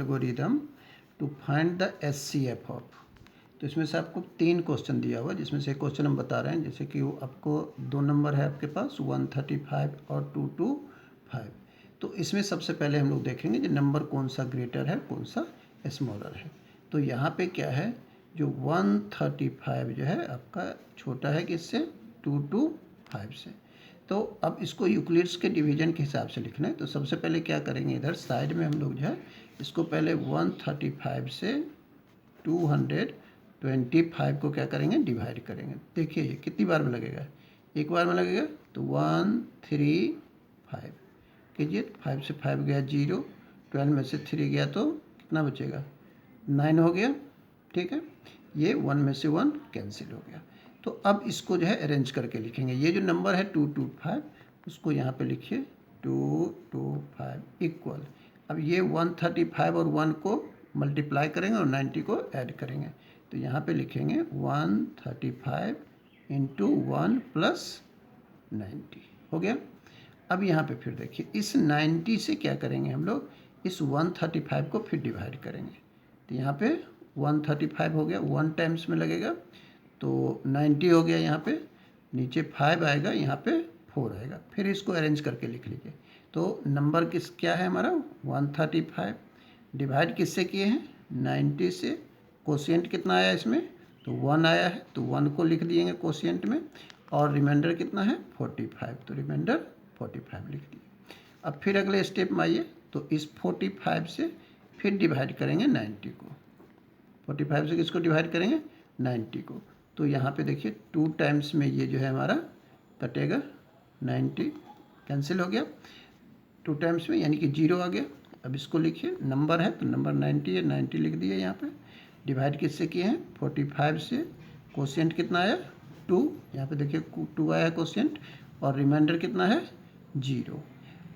Algorithm to find the SCF of. तो इसमें से आपको 3 क्वेश्चन दिया हुआ, जिसमें से एक क्वेश्चन हम बता रहे हैं, जैसे कि आपको 2 नंबर है आपके पास 135 और 225। तो इसमें सबसे पहले हम लोग देखेंगे जो नंबर कौन सा ग्रेटर है कौन सा स्मॉलर है। तो यहाँ पे क्या है, जो 135 जो है आपका छोटा है किससे, 225 से। तो अब इसको यूक्लिड्स के डिवीजन के हिसाब से लिखना है। तो सबसे पहले क्या करेंगे, इधर साइड में हम लोग जो है इसको पहले 135 से 225 को क्या करेंगे, डिवाइड करेंगे। देखिए ये कितनी बार में लगेगा, एक बार में लगेगा। तो 135 कीजिए, 5 से 5 गया 0, 12 में से 3 गया तो कितना बचेगा, 9 हो गया। ठीक है, ये 1 में से 1 कैंसिल हो गया। तो अब इसको जो है अरेंज करके लिखेंगे। ये जो नंबर है 225 उसको यहाँ पे लिखिए 225 इक्वल। अब ये 135 और 1 को मल्टीप्लाई करेंगे और 90 को ऐड करेंगे। तो यहाँ पे लिखेंगे 135 इंटू 1 प्लस 90 हो गया। अब यहाँ पे फिर देखिए इस 90 से क्या करेंगे हम लोग, इस 135 को फिर डिवाइड करेंगे। तो यहाँ पे 135 हो गया, 1 टाइम्स में लगेगा तो 90 हो गया। यहाँ पे नीचे 5 आएगा, यहाँ पे 4 आएगा। फिर इसको अरेंज करके लिख लीजिए। तो नंबर क्या है हमारा 135, डिवाइड किससे किए हैं 90 से। कोशिएंट कितना आया इसमें, तो 1 आया है, तो 1 को लिख दिएंगे कोशिएंट में। और रिमाइंडर कितना है 45, तो रिमाइंडर 45 लिख दिए। अब फिर अगले स्टेप में आइए, तो इस 45 से फिर डिवाइड करेंगे 90 को। 45 से किसको डिवाइड करेंगे, 90 को। तो यहाँ पे देखिए 2 टाइम्स में ये जो है हमारा कटेगा, 90 कैंसिल हो गया 2 टाइम्स में, यानी कि 0 आ गया। अब इसको लिखिए, नंबर है तो नंबर 90 है, 90 लिख दिए यहाँ पे। डिवाइड किससे किए हैं 45 से। कोशिएंट कितना आया 2, यहाँ पे देखिए 2 आया कोशिएंट। और रिमाइंडर कितना है 0।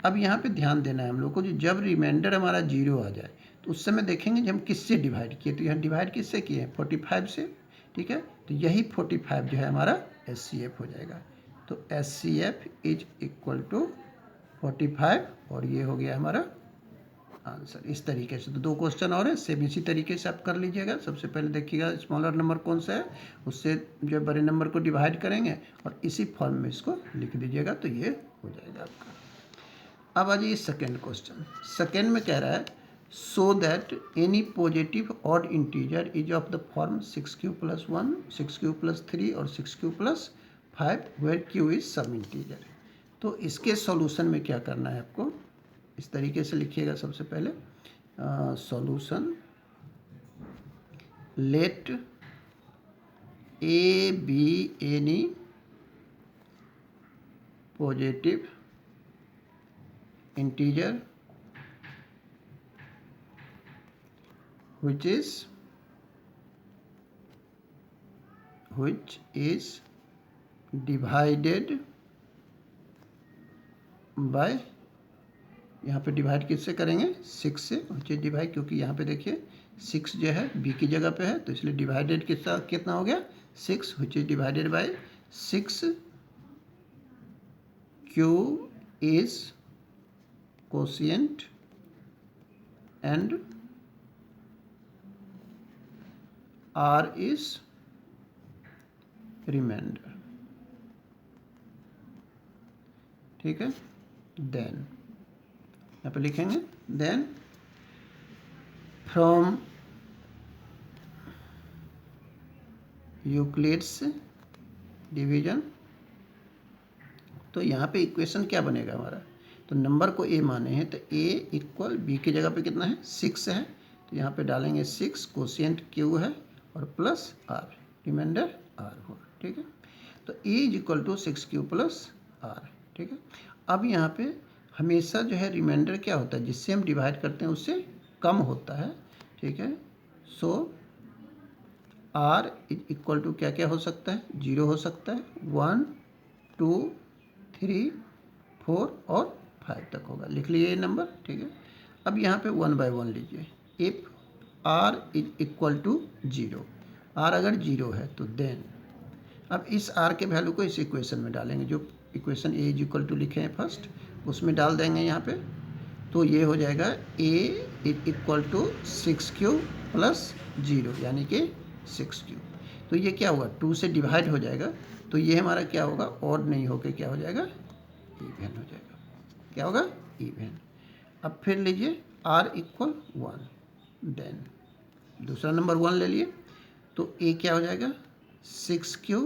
अब यहाँ पे ध्यान देना है हम लोग को, जो जब रिमाइंडर हमारा 0 आ जाए तो उस समय देखेंगे कि हम किससे डिवाइड किए। तो यहाँ डिवाइड किससे किए हैं 45 से। ठीक है, तो यही 45 जो है हमारा SCF हो जाएगा। तो SCF इज इक्वल टू 45 और ये हो गया हमारा आंसर। इस तरीके से तो 2 क्वेश्चन और है, सेम इसी तरीके से आप कर लीजिएगा। सबसे पहले देखिएगा स्मॉलर नंबर कौन सा है, उससे जो बड़े नंबर को डिवाइड करेंगे और इसी फॉर्म में इसको लिख दीजिएगा, तो ये हो जाएगा आपका। अब आ जाइए सेकेंड क्वेश्चन। सेकेंड में कह रहा है so that any positive odd integer is of the form 6q plus 1, 6q plus 3 और 6q plus 5 where q is some integer। तो इसके सॉल्यूशन में क्या करना है आपको, इस तरीके से लिखिएगा। सबसे पहले solution let a be any positive integer which is divided by, यहाँ पे डिवाइड किससे करेंगे 6 से, which is डिवाइड, क्योंकि यहाँ पे देखिए 6 जो है b की जगह पे है, तो इसलिए डिवाइडेड कितना हो गया 6, which is divided by 6। q is quotient and R is remainder। ठीक है, देन यहाँ पे लिखेंगे देन फ्रॉम यूक्लिड्स डिवीजन। तो यहाँ पे इक्वेशन क्या बनेगा हमारा, तो नंबर को a माने हैं तो a इक्वल b की जगह पे कितना है 6 है, तो यहाँ पे डालेंगे 6, कोशिएंट q है और प्लस r, रिमाइंडर r होगा। ठीक है, तो a is equal to 6q plus r। ठीक है, अब यहाँ पे हमेशा जो है रिमाइंडर क्या होता है, जिससे हम डिवाइड करते हैं उससे कम होता है। ठीक है, सो r इज इक्वल टू क्या क्या हो सकता है, 0 हो सकता है, 1, 2, 3, 4 और 5 तक होगा। लिख लीजिए ये नंबर। ठीक है, अब यहाँ पे 1 by 1 लीजिए। If r is equal to 0, r अगर 0 है तो देन, अब इस r के वैल्यू को इस इक्वेशन में डालेंगे, जो equation a is equal to लिखे हैं फर्स्ट, उसमें डाल देंगे यहाँ पे। तो ये हो जाएगा a equal to 6q plus 0 यानी कि 6q। तो ये क्या होगा, 2 से डिवाइड हो जाएगा, तो ये हमारा क्या होगा, ऑड नहीं होकर क्या हो जाएगा, इवन हो जाएगा। क्या होगा, इवन। अब फिर लीजिए r इक्वल 1, देन दूसरा नंबर 1 ले लिए, तो a क्या हो जाएगा 6q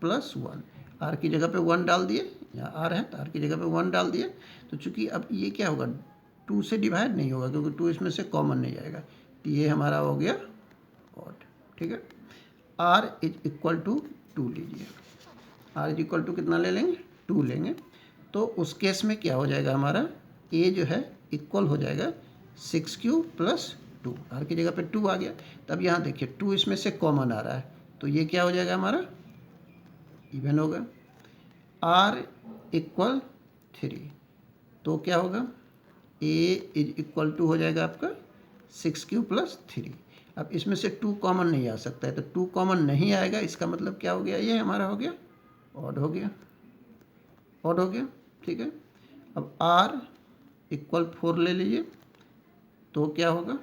प्लस 1, r की जगह पे 1 डाल दिए, यहाँ r है तो r की जगह पे 1 डाल दिए। तो चूंकि अब ये क्या होगा, 2 से डिवाइड नहीं होगा क्योंकि 2 इसमें से कॉमन नहीं जाएगा, तो ये हमारा हो गया ऑड। ठीक है, r इज इक्वल टू 2 लीजिए, r इज इक्वल टू कितना ले लेंगे, 2 लेंगे। तो उस केस में क्या हो जाएगा, हमारा a जो है इक्वल हो जाएगा 6q प्लस 2, r की जगह पे 2 आ गया। तब यहाँ देखिए 2 इसमें से कॉमन आ रहा है, तो ये क्या हो जाएगा, हमारा इवन होगा। r इक्वल 3, तो क्या होगा, a इज इक्वल टू हो जाएगा आपका 6q प्लस 3। अब इसमें से 2 कॉमन नहीं आ सकता है, तो 2 कॉमन नहीं आएगा, इसका मतलब क्या हो गया, ये हमारा हो गया ऑड हो गया, ऑड हो गया। ठीक है, अब r इक्वल 4 ले लीजिए, तो क्या होगा,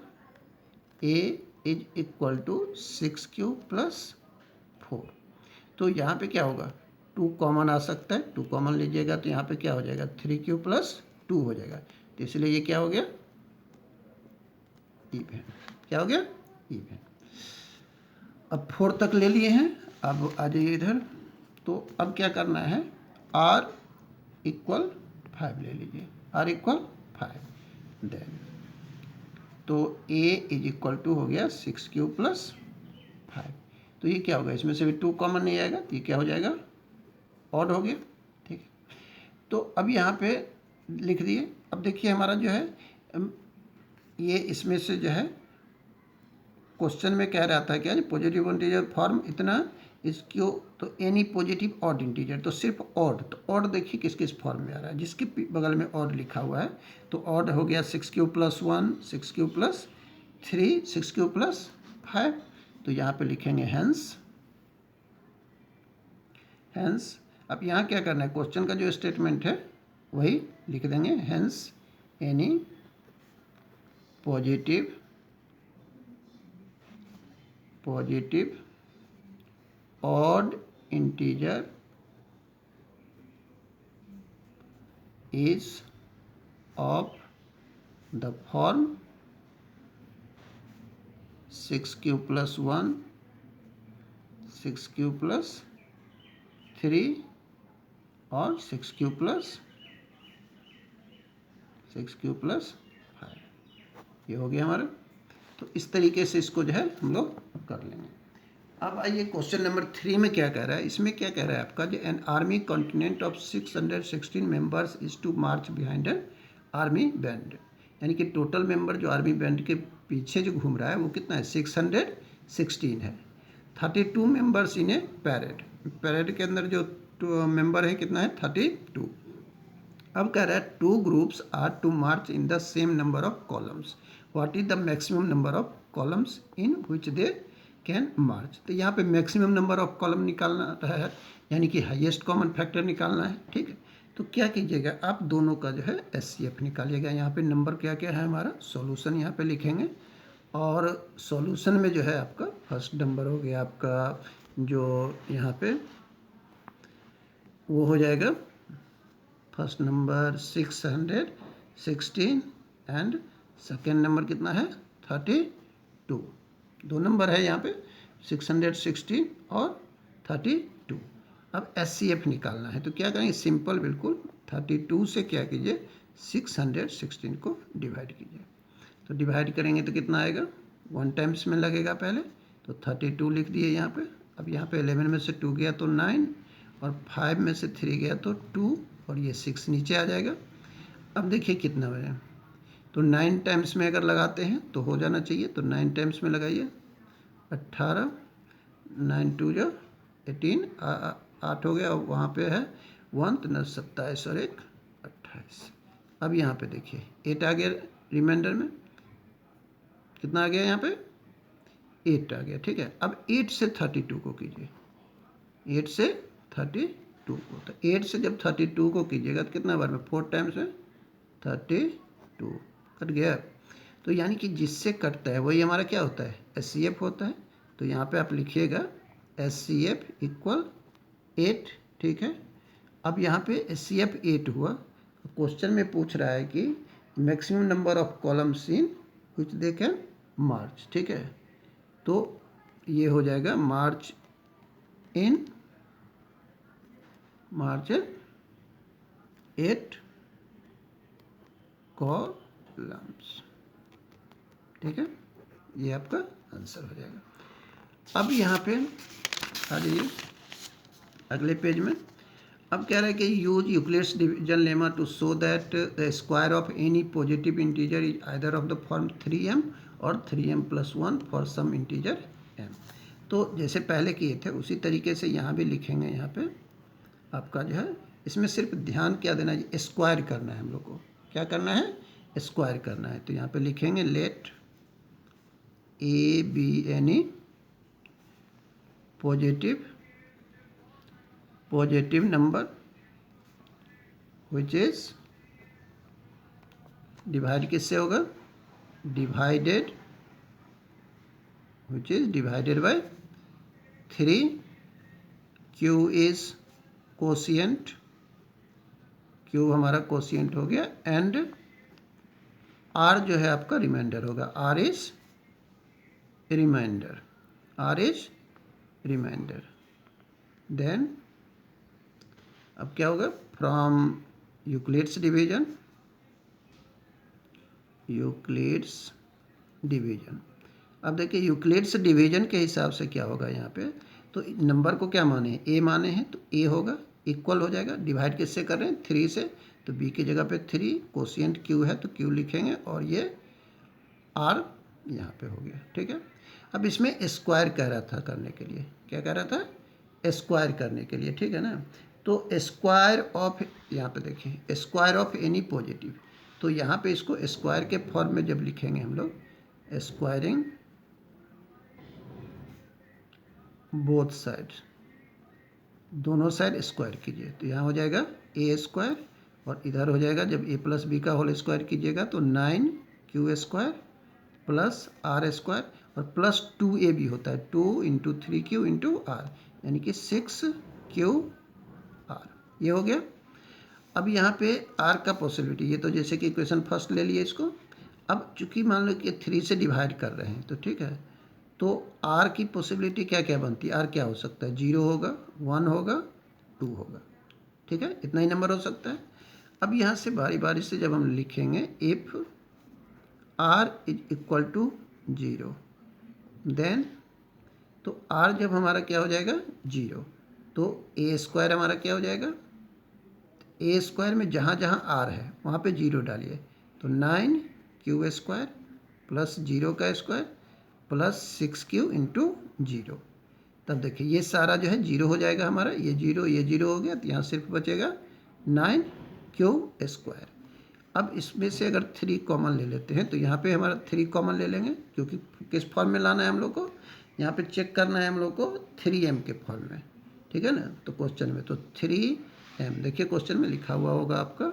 a is equal to 6q plus 4। तो यहाँ पे क्या होगा, 2 कॉमन आ सकता है, 2 कॉमन लीजिएगा तो यहाँ पे क्या हो जाएगा, 3q प्लस 2 हो जाएगा, तो इसलिए ये क्या हो गया, इवन। क्या हो गया, इवन। अब 4 तक ले लिए हैं, अब आ जाइए इधर। तो अब क्या करना है, r इक्वल 5 ले लीजिए, r इक्वल 5, देन तो a इज इक्वल टू हो गया 6q प्लस 5। तो ये क्या होगा, इसमें से भी 2 कॉमन नहीं आएगा, तो ये क्या हो जाएगा, ऑड हो गया। ठीक है, तो अब यहाँ पे लिख दिए। अब देखिए हमारा जो है ये इसमें से जो है क्वेश्चन में कह रहा था क्या, पॉजिटिव इंटीजर फॉर्म इतना इसको, तो एनी पॉजिटिव ऑड इंटीजर, तो सिर्फ ऑड, तो ऑड देखिए किस किस फॉर्म में आ रहा है, जिसके बगल में ऑड लिखा हुआ है, तो ऑड हो गया 6q plus 1, 6q plus 3, 6q plus 5। तो यहाँ पे लिखेंगे हैंस, हैंस। अब यहाँ क्या करना है, क्वेश्चन का जो स्टेटमेंट है वही लिख देंगे, hence any positive odd integer is of the form 6q plus 1, 6q plus 3 और 6q plus 5। ये हो गया हमारा। तो इस तरीके से इसको जो है हम लोग कर लेंगे। अब आइए क्वेश्चन नंबर 3 में क्या कह रहा है, इसमें क्या कह रहा है आपका, जो an army contingent of 616 members is to march behind an army band, यानी कि टोटल मेंबर जो आर्मी बैंड के पीछे जो घूम रहा है वो कितना है, 616 है। 32 members in A parade, parade के अंदर जो मेंबर है कितना है, 32। अब कह रहा है 2 groups are to march in the same number of columns, what is the maximum number of columns in which they can march. तो यहाँ पे मैक्सिमम नंबर ऑफ कॉलम निकालना है, यानी कि हाईएस्ट कॉमन फैक्टर निकालना है। ठीक है, तो क्या कीजिएगा, आप दोनों का जो है एचसीएफ निकालिएगा। यहाँ पे नंबर क्या क्या है हमारा, सॉल्यूशन यहाँ पे लिखेंगे, और सॉल्यूशन में जो है आपका फर्स्ट नंबर हो गया आपका जो यहाँ पे वो हो जाएगा, first number 616 and second number कितना है, 32। 2 नंबर है यहाँ पे, 616 और 32। अब एचसीएफ निकालना है, तो क्या करेंगे, सिंपल बिल्कुल 32 से क्या कीजिए, 616 को डिवाइड कीजिए। तो डिवाइड करेंगे तो कितना आएगा, 1 टाइम्स में लगेगा पहले, तो 32 लिख दिए यहाँ पे। अब यहाँ पे 11 में से 2 गया तो 9, और 5 में से 3 गया तो 2, और ये 6 नीचे आ जाएगा। अब देखिए कितना बने, तो 9 टाइम्स में अगर लगाते हैं तो हो जाना चाहिए, तो 9 टाइम्स में लगाइए, 18, 9 2 जो 18, 8 हो गया, और वहाँ पे है 1, तो 9 27 और 1 28। अब यहाँ पे देखिए 8 आ गया, रिमाइंडर में कितना आ गया, यहाँ पे 8 आ गया। ठीक है, अब 8 से 32 को कीजिए, 8 से 32 को, तो 8 से जब 32 को कीजिएगा तो कितना बार में, 4 टाइम्स में 32, 2 कट गया। तो यानी कि जिससे कटता है वही हमारा क्या होता है, HCF होता है। तो यहाँ पे आप लिखिएगा HCF इक्वल 8, ठीक है। अब यहाँ पे HCF 8 हुआ। क्वेश्चन में पूछ रहा है कि maximum number of columns in which they can march, ठीक है। तो ये हो जाएगा मार्च इन 8 कॉलम्स, ठीक है। ये आपका आंसर हो जाएगा। अब यहाँ पे आ जाइए अगले पेज में। अब कह रहा है कि use Euclid's division lemma to show that the square of any positive integer is either of the form 3m और 3m+1 for some integer m। तो जैसे पहले किए थे उसी तरीके से यहाँ भी लिखेंगे। यहाँ पे आपका जो है इसमें सिर्फ ध्यान क्या देना है, स्क्वायर करना है हम लोग को। क्या करना है, स्क्वायर करना है। तो यहाँ पे लिखेंगे let a be any positive number which is divide किससे होगा, divided which is divided by 3, Q is quotient, Q हमारा कोशिएंट हो गया, एंड R जो है आपका रिमाइंडर होगा, R इज रिमाइंडर। देन अब क्या होगा, फ्रॉम यूक्लिड्स डिवीजन। अब देखिए यूक्लिड्स डिवीजन के हिसाब से क्या होगा यहाँ पे, तो नंबर को क्या माने, ए माने हैं तो ए होगा, इक्वल हो जाएगा। डिवाइड किससे कर रहे हैं, 3 से, तो बी की जगह पे 3, कोशिएंट क्यू है तो क्यू लिखेंगे, और ये आर यहाँ पे हो गया, ठीक है। अब इसमें स्क्वायर कह रहा था करने के लिए, क्या कह रहा था, स्क्वायर करने के लिए, ठीक है ना। तो स्क्वायर ऑफ, यहाँ पे देखिए स्क्वायर ऑफ एनी पॉजिटिव, तो यहाँ पे इसको स्क्वायर के फॉर्म में जब लिखेंगे हम लोग, स्क्वायरिंग बोथ साइड्स, दोनों साइड स्क्वायर कीजिए, तो यहाँ हो जाएगा ए स्क्वायर, और इधर हो जाएगा जब a प्लस बी का होल स्क्वायर कीजिएगा तो 9q² प्लस r स्क्वायर, और प्लस 2a भी होता है, 2 × 3q × r, यानी कि 6qr, ये हो गया। अब यहाँ पे r का पॉसिबिलिटी, ये तो जैसे कि इक्वेशन फर्स्ट ले लिए इसको। अब चूंकि मान लो कि 3 से डिवाइड कर रहे हैं तो ठीक है, तो r की पॉसिबिलिटी क्या क्या बनती है, r क्या हो सकता है, 0 होगा, 1 होगा, 2 होगा, ठीक है, इतना ही नंबर हो सकता है। अब यहाँ से बारी बारी से जब हम लिखेंगे if r is equal to 0, then तो r जब हमारा क्या हो जाएगा 0, तो a स्क्वायर हमारा क्या हो जाएगा, a स्क्वायर में जहाँ जहाँ r है वहाँ पे 0 डालिए, तो 9q² प्लस 0 का स्क्वायर प्लस 6q × 0। तब देखिए ये सारा जो है 0 हो जाएगा हमारा, ये 0 हो गया, तो यहाँ सिर्फ बचेगा 9q²। अब इसमें से अगर 3 कॉमन ले लेते हैं तो यहाँ पे हमारा 3 कॉमन ले लेंगे, क्योंकि किस फॉर्म में लाना है हम लोग को, यहाँ पे चेक करना है हम लोग को 3m के फॉर्म में, ठीक है ना। तो क्वेश्चन में तो 3m, देखिए क्वेश्चन में लिखा हुआ होगा आपका,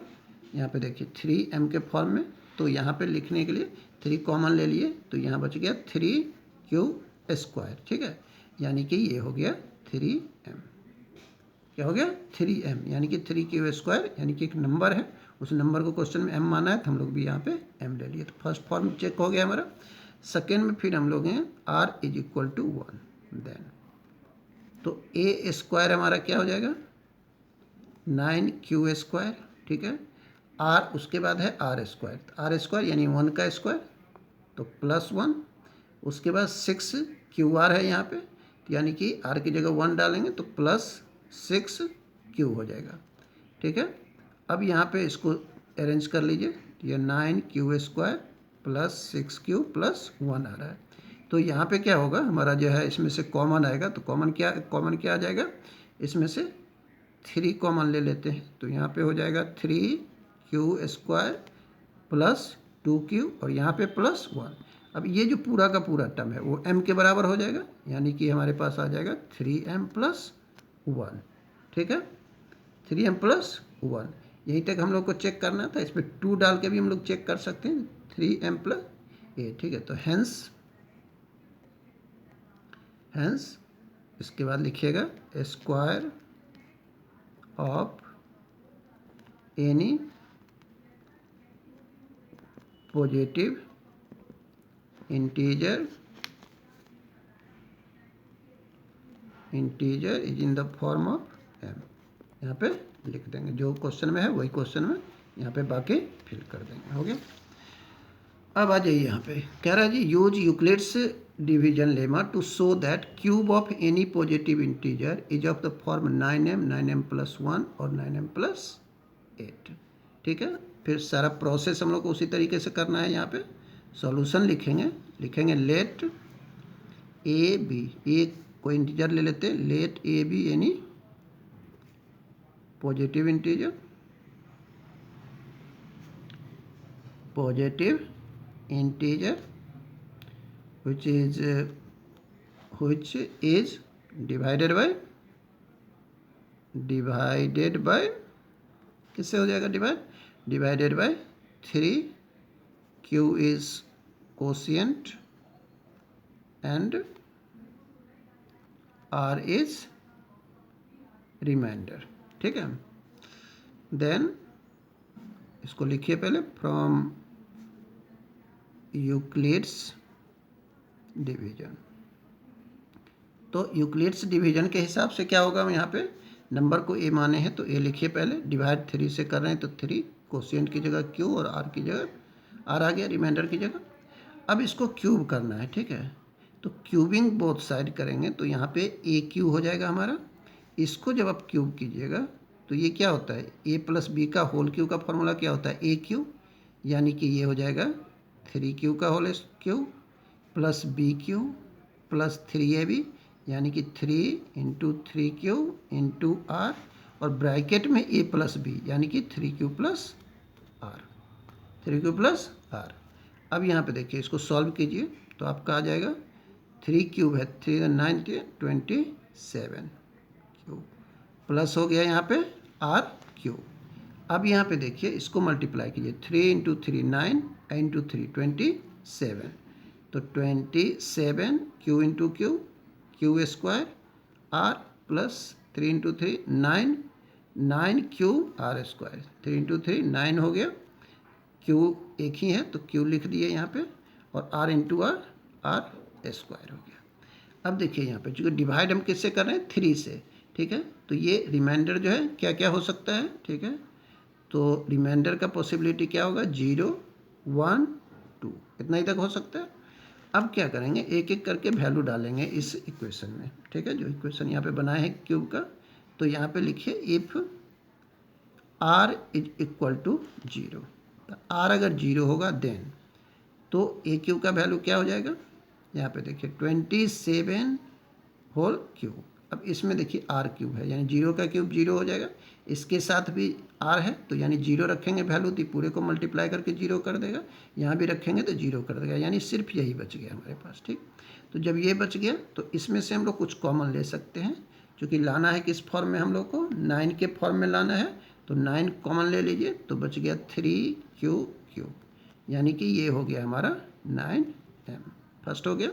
यहाँ पे देखिए 3m के फॉर्म में, तो यहाँ पे लिखने के लिए 3 कॉमन ले लिए, तो यहाँ बच गया 3q², ठीक है, यानी कि ये हो गया 3m, क्या हो गया 3m, यानी कि 3q², यानी कि एक नंबर है, उस नंबर को क्वेश्चन में m माना है तो हम लोग भी यहाँ पे m ले लिए। तो फर्स्ट फॉर्म चेक हो गया हमारा। सेकेंड में फिर हम लोग हैं r is equal to 1, then तो a स्क्वायर हमारा क्या हो जाएगा 9q², ठीक है, r उसके बाद है r स्क्वायर यानी 1 का स्क्वायर, तो प्लस 1, उसके बाद 6qr है यहाँ पे, तो यानी कि r की जगह 1 डालेंगे तो प्लस 6q हो जाएगा, ठीक है। अब यहाँ पे इसको अरेंज कर लीजिए, तो ये 9q² प्लस 6q प्लस 1 आ रहा है। तो यहाँ पे क्या होगा हमारा जो है, इसमें से कॉमन आएगा, तो कॉमन क्या आ जाएगा, इसमें से 3 कॉमन ले लेते हैं, तो यहाँ पे हो जाएगा 3q² प्लस 2q, और यहाँ पे प्लस 1। अब ये जो पूरा का पूरा टर्म है वो m के बराबर हो जाएगा, यानी कि हमारे पास आ जाएगा 3m + 1, ठीक है, 3m + 1, यहीं तक हम लोग को चेक करना था। इस पर 2 डाल के भी हम लोग चेक कर सकते हैं, 3m + a, ठीक है। तो हैंस इसके बाद लिखिएगा square of any positive integer is in the form of m। यहाँ पे लिख देंगे, जो क्वेश्चन में है वही क्वेश्चन में यहाँ पे बाकी फिल कर देंगे। हो गया। अब आ जाइए, यहाँ पे कह रहा है जी use Euclid's division lemma to show that cube of any positive integer is of the form 9m, 9m + 1 और 9m + 8, ठीक है। फिर सारा प्रोसेस हम लोग को उसी तरीके से करना है। यहाँ पे सॉल्यूशन लिखेंगे लेट ए बी, ए कोई इंटीजर ले लेते हैं, let a be any positive integer which is divided by किससे हो जाएगा divided by 3, q is quotient and r is remainder, ठीक है। देन इसको लिखिए पहले फ्रॉम यूक्लिड्स डिवीजन। तो यूक्लिड्स डिवीजन के हिसाब से क्या होगा, यहाँ पे नंबर को a माने हैं तो a लिखिए पहले, डिवाइड 3 से कर रहे हैं तो 3, कोशिएंट की जगह q और r की जगह r आ गया, रिमाइंडर की जगह। अब इसको क्यूब करना है, ठीक है। तो क्यूबिंग बोथ साइड करेंगे तो यहाँ पे a क्यूब हो जाएगा हमारा। इसको जब आप क्यूब कीजिएगा तो ये क्या होता है, a + b का होल क्यूब का फॉर्मूला क्या होता है, a क्यूब, यानी कि ये हो जाएगा 3q का whole cube + b cube + 3ab, यानी कि 3 × 3q × r, और ब्रैकेट में a + b, यानी कि 3q + r। अब यहाँ पे देखिए, इसको सॉल्व कीजिए तो आपका आ जाएगा 3 क्यूब है 3 9 27 क्यूब, प्लस हो गया यहाँ पे r क्यूब। अब यहाँ पे देखिए, इसको मल्टीप्लाई कीजिए, 3 × 3 9 × 3 27, तो 27 q × q square r plus 3 × 3 9 9q r square, 3 × 3 9 हो गया, q एक ही है तो q लिख दिए यहाँ पे, और r × r स्क्वायर हो गया। अब देखिए यहाँ पे चूँकि डिवाइड हम किससे कर रहे हैं, 3 से, ठीक है। तो ये रिमाइंडर जो है क्या क्या हो सकता है, ठीक है। तो रिमाइंडर का पॉसिबिलिटी क्या होगा, 0 1 2, इतना ही तक हो सकता है। अब क्या करेंगे, एक एक करके वैल्यू डालेंगे इस इक्वेशन में, ठीक है। जो इक्वेशन यहाँ पे बनाए हैं क्यूब का, तो यहाँ पे लिखिए इफ़ r = 0, r अगर 0 होगा देन तो a क्यूब का वैल्यू क्या हो जाएगा, यहाँ पे देखिए 27 होल क्यूब। अब इसमें देखिए r क्यूब है, यानी 0 का क्यूब 0 हो जाएगा, इसके साथ भी r है तो यानी 0 रखेंगे वैल्यू, तो पूरे को मल्टीप्लाई करके 0 कर देगा, यहाँ भी रखेंगे तो 0 कर देगा, यानी सिर्फ यही बच गया हमारे पास, ठीक। तो जब ये बच गया तो इसमें से हम लोग कुछ कॉमन ले सकते हैं, क्योंकि लाना है किस फॉर्म में, हम लोग को 9 के फॉर्म में लाना है, तो 9 कॉमन ले लीजिए तो बच गया 3q क्यूब, यानी कि ये हो गया हमारा 9m, फर्स्ट हो गया।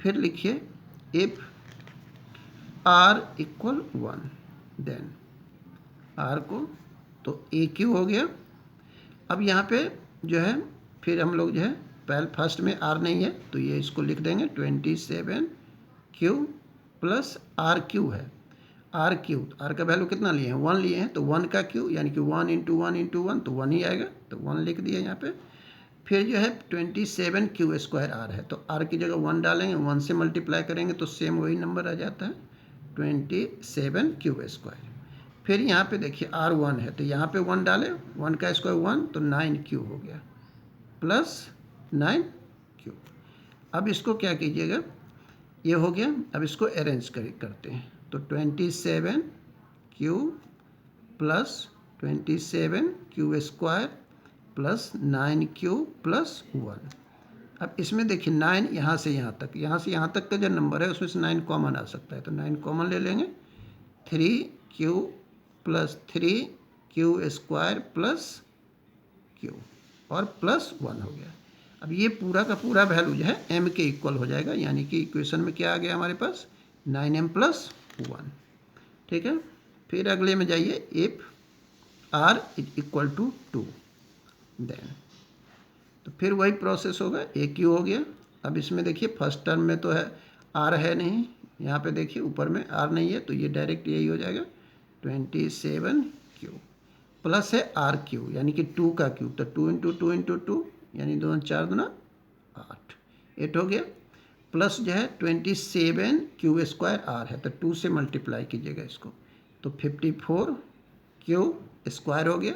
फिर लिखिए इफ़ r = 1 देन r को, तो a क्यू हो गया। अब यहाँ पे जो है फिर हम लोग जो है पहले फर्स्ट में r नहीं है तो ये इसको लिख देंगे 27q + r क्यू है, r क्यू, r का वैल्यू कितना लिए हैं, 1 लिए हैं, तो 1 का क्यू यानी कि 1 × 1 × 1 तो 1 ही आएगा, तो 1 लिख दिया यहाँ पे। फिर जो है 27q स्क्वायर r है, तो r की जगह 1 डालेंगे, 1 से मल्टीप्लाई करेंगे तो सेम वही नंबर आ जाता है 27q स्क्वायर। फिर यहाँ पे देखिए r 1 है तो यहाँ पे 1 डालें, 1 का स्क्वायर 1 तो 9q हो गया प्लस 9q। अब इसको क्या कीजिएगा, ये हो गया। अब इसको अरेंज करते हैं, तो 27q plus 27q square plus 9q plus 1। अब इसमें देखिए 9 यहाँ से यहाँ तक का जो नंबर है उसमें से 9 कॉमन आ सकता है, तो 9 कॉमन ले लेंगे, 3q plus 3 Q square plus Q और प्लस 1 हो गया। अब ये पूरा का पूरा वैल्यू जो है m के इक्वल हो जाएगा, यानी कि इक्वेशन में क्या आ गया हमारे पास 9m प्लस 1। ठीक है, फिर अगले में जाइए, if r equal to 2 then, तो फिर वही प्रोसेस होगा, ए क्यू हो गया। अब इसमें देखिए फर्स्ट टर्म में तो है r है नहीं, यहाँ पे देखिए ऊपर में r नहीं है, तो ये डायरेक्ट यही हो जाएगा 27 क्यू प्लस है आर क्यू यानी कि 2 का क्यूब, तो 2 इंटू 2 इंटू 2 यानी 2 4 दूना 8, 8 हो गया। प्लस जो है 27 क्यू स्क्वायर आर है, तो 2 से मल्टीप्लाई कीजिएगा इसको, तो 54 क्यू स्क्वायर हो गया।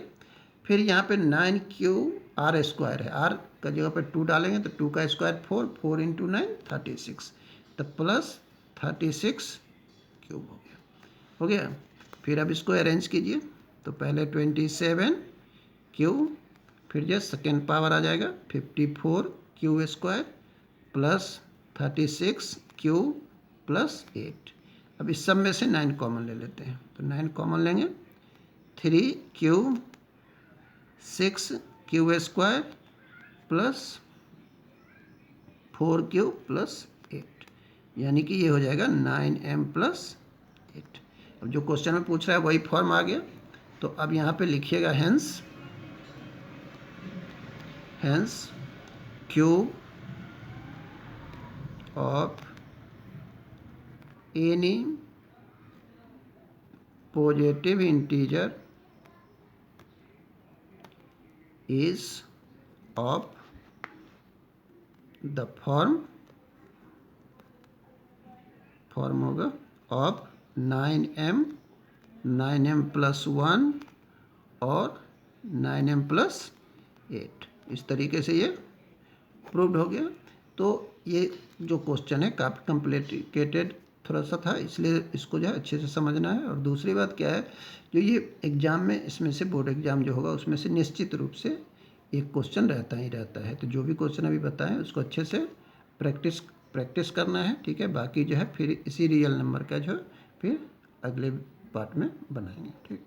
फिर यहाँ पे 9 क्यू आर स्क्वायर है, आर का जगह पे 2 डालेंगे तो 2 का स्क्वायर 4, 4 इंटू 9 36, तो प्लस 36 क्यूब हो गया। फिर अब इसको अरेंज कीजिए, तो पहले 27 क्यू, फिर जो सेकेंड पावर आ जाएगा 54 Q square plus 36 Q plus 8। अब इस सब में से 9 कॉमन ले लेते हैं, तो 9 कॉमन लेंगे, 3 Q 6 Q square plus 4 Q plus 8, यानी कि ये हो जाएगा 9m प्लस 8। अब जो क्वेश्चन में पूछ रहा है वही फॉर्म आ गया, तो अब यहाँ पे लिखिएगा hence cube of any positive integer is of the form होगा ऑफ 9m प्लस 1 और 9m प्लस 8। इस तरीके से ये प्रूव्ड हो गया। तो ये जो क्वेश्चन है काफ़ी कॉम्प्लिकेटेड थोड़ा सा था, इसलिए इसको जो है अच्छे से समझना है। और दूसरी बात क्या है, जो ये एग्ज़ाम में इसमें से बोर्ड एग्ज़ाम जो होगा उसमें से निश्चित रूप से एक क्वेश्चन रहता ही रहता है, तो जो भी क्वेश्चन अभी बताएं उसको अच्छे से प्रैक्टिस करना है। ठीक है, बाकी जो है फिर इसी रियल नंबर का जो है फिर अगले पार्ट में बनाएंगे। ठीक।